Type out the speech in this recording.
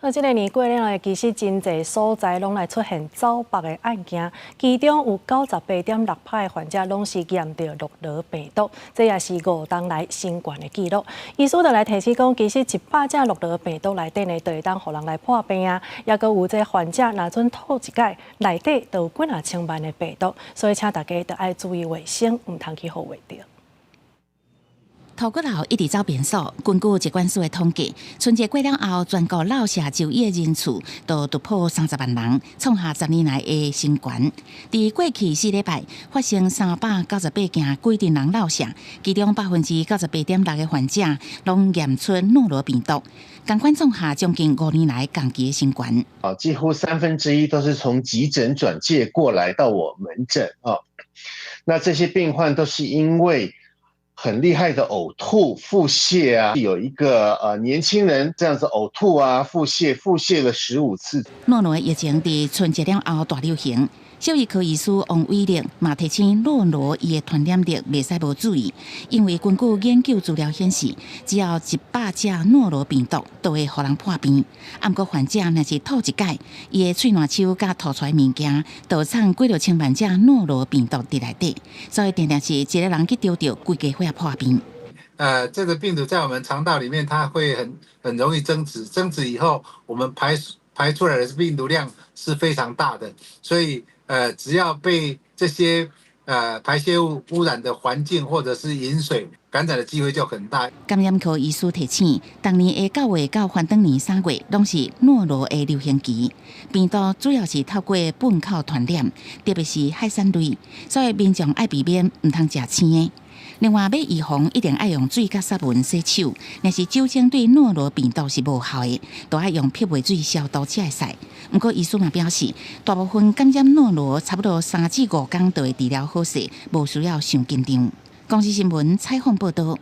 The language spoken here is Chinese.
这个年过了，其实真侪所在拢来出现走白的案件，其中有98.6%的患者拢是验到诺罗病毒，这也是5冬来新冠的记录。医师就来提醒讲，其实100只诺罗病毒内底呢，就会当互人来破病啊，也阁有这患者若准吐一解，内底就有几啊千万的病毒，所以请大家都要注意卫生，唔通去互喂着。头骨楼一直走变数，根据疾管署的统计，春节过了后，全国落社就医的人次都突破30万人，创下10年来的新高。在过去4礼拜，发生398件规定人落社，其中98.6%的患者拢验出诺罗病毒，同款创下将近5年来同期的新高。几乎1/3都是从急诊转介过来到我门诊啊。那这些病患都是因为很厉害的呕吐、腹泻啊，有一个年轻人这样子呕吐啊、腹泻了15次。诺罗疫情在春节了后大流行，小儿科医师王伟力嘛提醒诺罗伊的传染力袂使无注意，因为根据研究资料显示，只要100只诺罗病毒都会互人破病。不过患者若是吐一解，伊的喙烂手甲吐出来物件，都藏几落千万只诺罗病毒伫内底，所以定定是一个人去丢着，规家伙破病。这个病毒在我们肠道里面，它会很容易增殖，增殖以后，我们排出来的病毒量是非常大的，所以只要被这些排泄物污染的环境或者是饮水感染的机会就很大。感染科医师提醒，当年的9月到反转年3月，拢是诺罗的流行期，病毒主要是透过粪口传染，特别是海产类，所以民众爱避免，唔通食生的。另外，要预防一定要用水甲杀蚊洗手。若是酒精对诺罗病毒是无效的，就要用漂白水消毒才会使。不过，医师嘛表示，大部分感染诺罗差不多3至5天就会治疗好势，无需要伤紧张。公司新闻采访报道。